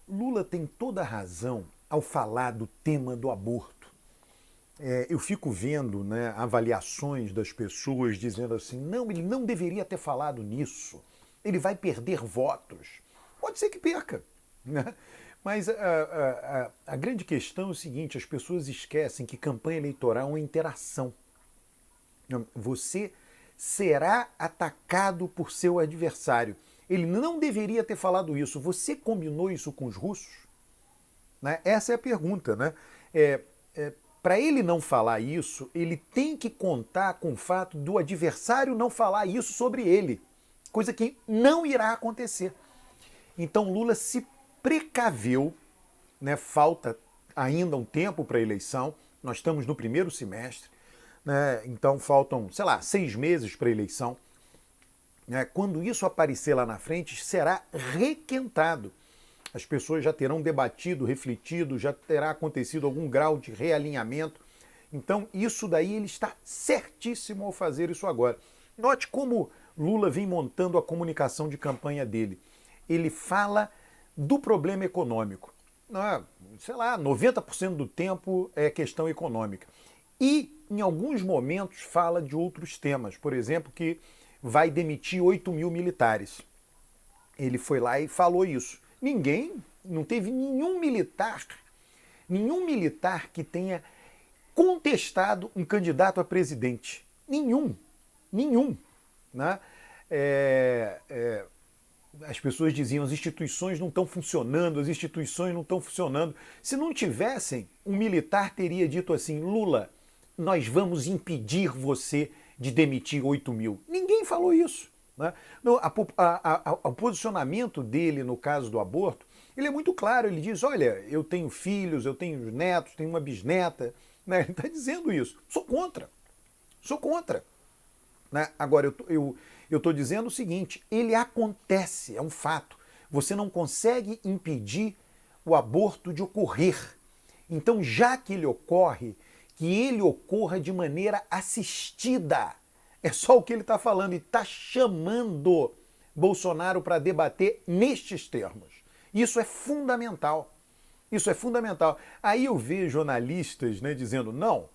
Lula tem toda a razão ao falar do tema do aborto. Eu fico vendo, né, avaliações das pessoas dizendo assim, não, ele não deveria ter falado nisso, ele vai perder votos. Pode ser que perca, né? Mas a grande questão é o seguinte, as pessoas esquecem que campanha eleitoral é uma interação. Você será atacado por seu adversário. Ele não deveria ter falado isso. Você combinou isso com os russos? Né? Essa é a pergunta. Né? Para ele não falar isso, ele tem que contar com o fato do adversário não falar isso sobre ele. Coisa que não irá acontecer. Então Lula se precaveu, né? Falta ainda um tempo para a eleição, nós estamos no primeiro semestre, né? Então faltam, 6 meses para a eleição. Quando isso aparecer lá na frente, será requentado. As pessoas já terão debatido, refletido, já terá acontecido algum grau de realinhamento. Então, isso daí ele está certíssimo ao fazer isso agora. Note como Lula vem montando a comunicação de campanha dele. Ele fala do problema econômico. 90% do tempo é questão econômica. E, em alguns momentos, fala de outros temas. Por exemplo, que vai demitir 8 mil militares. Ele foi lá e falou isso. Não teve nenhum militar que tenha contestado um candidato a presidente. Nenhum. Né? As pessoas diziam, as instituições não estão funcionando. Se não tivessem, um militar teria dito assim, Lula, nós vamos impedir você de demitir 8 mil. Ninguém falou isso. Né? O posicionamento dele no caso do aborto, ele é muito claro, ele diz, olha, eu tenho filhos, eu tenho netos, tenho uma bisneta, né? Ele está dizendo isso. Sou contra. Né? Agora, eu estou dizendo o seguinte, ele acontece, é um fato. Você não consegue impedir o aborto de ocorrer. Então, já que ele ocorre, que ele ocorra de maneira assistida. É só o que ele está falando e está chamando Bolsonaro para debater nestes termos. Isso é fundamental. Aí eu vejo jornalistas, né, dizendo, não,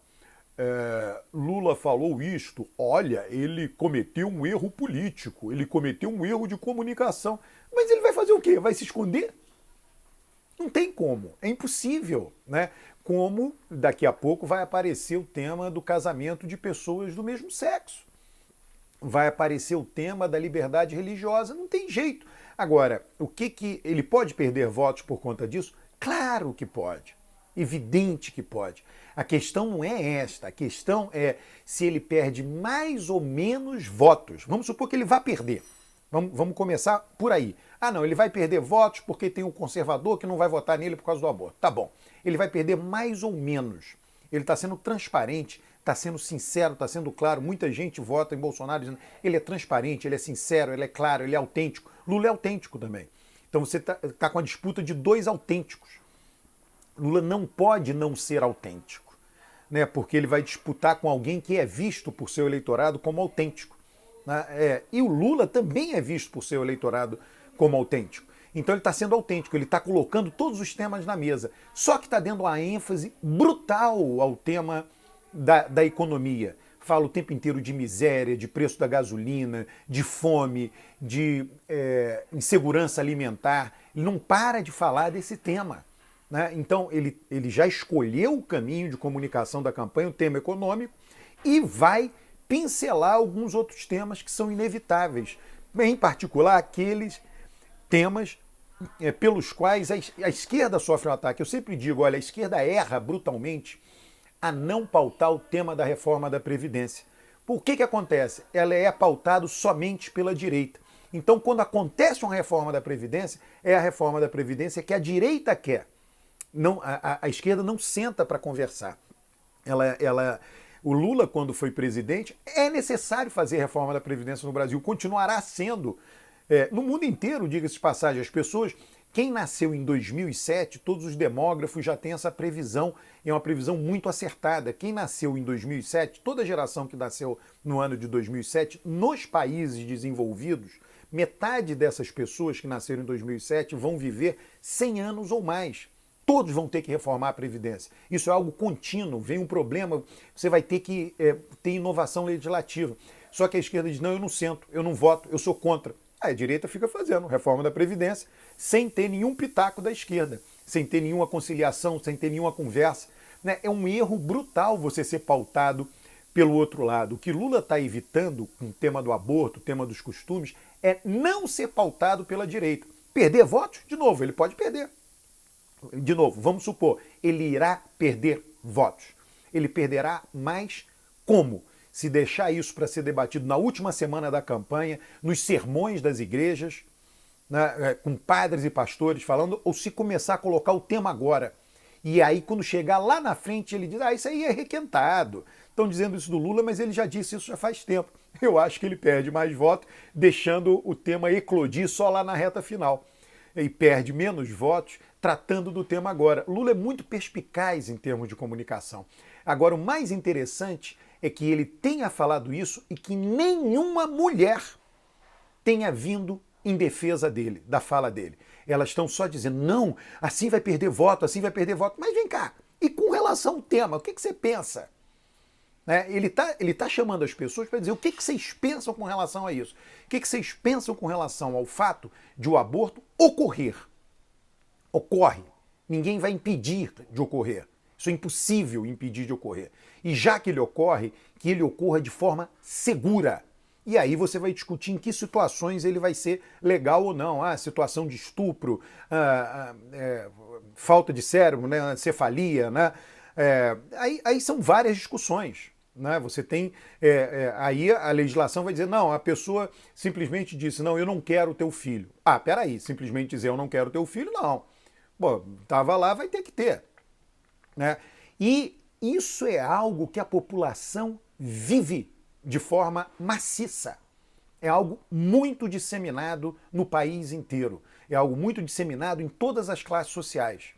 Lula falou isto, olha, ele cometeu um erro político, ele cometeu um erro de comunicação. Mas ele vai fazer o quê? Vai se esconder? Não tem como, é impossível, né? Como daqui a pouco vai aparecer o tema do casamento de pessoas do mesmo sexo. Vai aparecer o tema da liberdade religiosa, não tem jeito. Agora, o que ele pode perder votos por conta disso? Claro que pode. Evidente que pode. A questão não é esta, a questão é se ele perde mais ou menos votos. Vamos supor que ele vá perder. Vamos começar por aí. Não, ele vai perder votos porque tem um conservador que não vai votar nele por causa do aborto. Tá bom. Ele vai perder mais ou menos. Ele está sendo transparente, está sendo sincero, está sendo claro. Muita gente vota em Bolsonaro dizendo ele é transparente, ele é sincero, ele é claro, ele é autêntico. Lula é autêntico também. Então você está com a disputa de dois autênticos. Lula não pode não ser autêntico, né? Porque ele vai disputar com alguém que é visto por seu eleitorado como autêntico. Né? E o Lula também é visto por seu eleitorado como autêntico. Então ele está sendo autêntico, ele está colocando todos os temas na mesa. Só que está dando uma ênfase brutal ao tema da economia. Fala o tempo inteiro de miséria, de preço da gasolina, de fome, de insegurança alimentar. Ele não para de falar desse tema. Né? Então ele já escolheu o caminho de comunicação da campanha, o tema econômico, e vai pincelar alguns outros temas que são inevitáveis. Em particular, aqueles temas pelos quais a esquerda sofre um ataque. Eu sempre digo, olha, a esquerda erra brutalmente a não pautar o tema da reforma da Previdência. Por que acontece? Ela é pautada somente pela direita. Então, quando acontece uma reforma da Previdência, é a reforma da Previdência que a direita quer. Não, a esquerda não senta para conversar. O Lula, quando foi presidente, é necessário fazer reforma da Previdência no Brasil. Continuará sendo. No mundo inteiro, diga-se de passagem, as pessoas, quem nasceu em 2007, todos os demógrafos já têm essa previsão, é uma previsão muito acertada. Quem nasceu em 2007, toda a geração que nasceu no ano de 2007, nos países desenvolvidos, Metade dessas pessoas que nasceram em 2007 vão viver 100 anos ou mais. Todos vão ter que reformar a Previdência. Isso é algo contínuo, vem um problema, você vai ter que ter inovação legislativa. Só que a esquerda diz, não, eu não sento, eu não voto, eu sou contra. Aí a direita fica fazendo reforma da Previdência sem ter nenhum pitaco da esquerda, sem ter nenhuma conciliação, sem ter nenhuma conversa. Né? É um erro brutal você ser pautado pelo outro lado. O que Lula está evitando com o tema do aborto, o tema dos costumes, é não ser pautado pela direita. Perder votos? De novo, ele pode perder. De novo, vamos supor, ele irá perder votos. Ele perderá mais como? Se deixar isso para ser debatido na última semana da campanha, nos sermões das igrejas, né, com padres e pastores falando, ou se começar a colocar o tema agora. E aí, quando chegar lá na frente, ele diz, isso aí é requentado. Estão dizendo isso do Lula, mas ele já disse isso já faz tempo. Eu acho que ele perde mais votos, deixando o tema eclodir só lá na reta final. E perde menos votos tratando do tema agora. Lula é muito perspicaz em termos de comunicação. Agora, o mais interessante é que ele tenha falado isso e que nenhuma mulher tenha vindo em defesa dele, da fala dele. Elas estão só dizendo, não, assim vai perder voto, assim vai perder voto. Mas vem cá, e com relação ao tema, o que você pensa? Né? Ele tá chamando as pessoas para dizer o que vocês pensam com relação a isso. O que vocês pensam com relação ao fato de o aborto ocorrer. Ocorre. Ninguém vai impedir de ocorrer. Isso é impossível impedir de ocorrer. E já que ele ocorre, que ele ocorra de forma segura. E aí você vai discutir em que situações ele vai ser legal ou não. Situação de estupro, falta de cérebro, né, cefalia, né? Aí são várias discussões. Né? Você tem. Aí a legislação vai dizer, não, a pessoa simplesmente disse, não, eu não quero o teu filho. Peraí, simplesmente dizer eu não quero o teu filho, não. Bom, estava lá, vai ter que ter. Né? E isso é algo que a população vive de forma maciça. É algo muito disseminado no país inteiro. É algo muito disseminado em todas as classes sociais.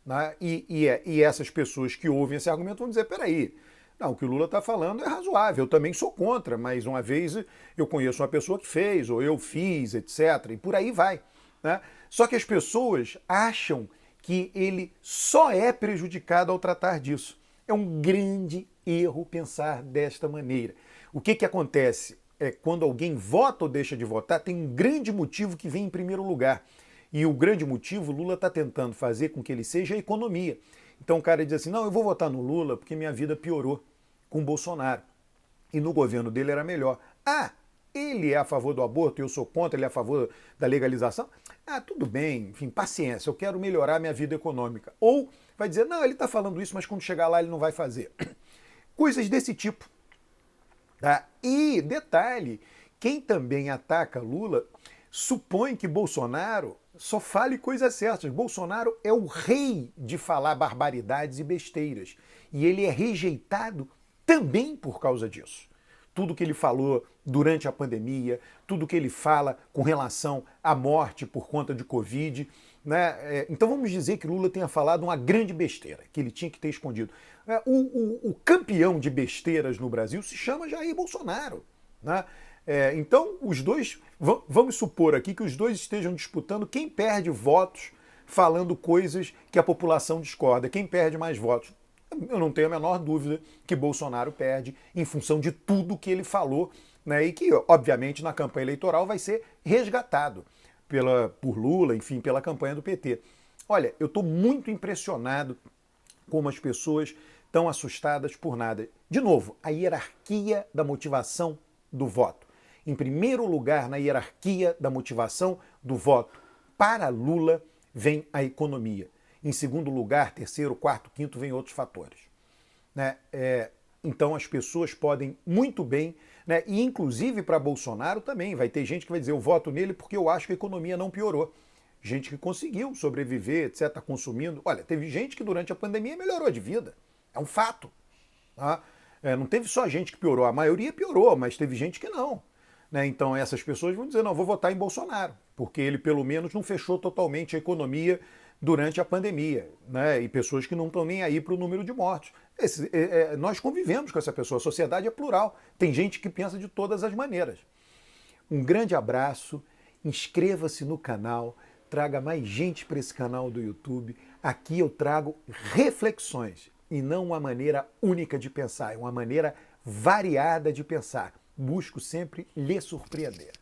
Né? E essas pessoas que ouvem esse argumento vão dizer, peraí, não, o que o Lula está falando é razoável, eu também sou contra, mas uma vez eu conheço uma pessoa que fez, ou eu fiz, etc. E por aí vai. Né? Só que as pessoas acham que ele só é prejudicado ao tratar disso. É um grande erro pensar desta maneira. O que acontece? Quando alguém vota ou deixa de votar, tem um grande motivo que vem em primeiro lugar. E o grande motivo, Lula está tentando fazer com que ele seja a economia. Então o cara diz assim, não, eu vou votar no Lula porque minha vida piorou com o Bolsonaro. E no governo dele era melhor. Ele é a favor do aborto e eu sou contra, ele é a favor da legalização? Tudo bem, enfim, paciência, eu quero melhorar minha vida econômica. Ou vai dizer, não, ele está falando isso, mas quando chegar lá ele não vai fazer. Coisas desse tipo. Tá? E, detalhe, quem também ataca Lula supõe que Bolsonaro só fale coisas certas. Bolsonaro é o rei de falar barbaridades e besteiras. E ele é rejeitado também por causa disso. Tudo que ele falou durante a pandemia, tudo que ele fala com relação à morte por conta de Covid. Né? Então vamos dizer que Lula tenha falado uma grande besteira, que ele tinha que ter escondido. O campeão de besteiras no Brasil se chama Jair Bolsonaro. Né? Então os dois, vamos supor aqui que os dois estejam disputando quem perde votos falando coisas que a população discorda, quem perde mais votos. Eu não tenho a menor dúvida que Bolsonaro perde em função de tudo que ele falou, né, e que, obviamente, na campanha eleitoral vai ser resgatado por Lula, enfim, pela campanha do PT. Olha, eu estou muito impressionado como as pessoas estão assustadas por nada. De novo, a hierarquia da motivação do voto. Em primeiro lugar, na hierarquia da motivação do voto para Lula, vem a economia. Em segundo lugar, terceiro, quarto, quinto, vem outros fatores. Né? Então as pessoas podem muito bem, né? E inclusive para Bolsonaro também, vai ter gente que vai dizer eu voto nele porque eu acho que a economia não piorou. Gente que conseguiu sobreviver, etc., está consumindo. Olha, teve gente que durante a pandemia melhorou de vida. É um fato. Tá? Não teve só gente que piorou, a maioria piorou, mas teve gente que não. Né? Então essas pessoas vão dizer, não, vou votar em Bolsonaro, porque ele pelo menos não fechou totalmente a economia durante a pandemia, né? E pessoas que não estão nem aí para o número de mortos. Nós convivemos com essa pessoa, a sociedade é plural, tem gente que pensa de todas as maneiras. Um grande abraço inscreva-se no canal, traga mais gente para esse canal do YouTube. Aqui eu trago reflexões e não uma maneira única de pensar, é uma maneira variada de pensar. Busco sempre lhe surpreender.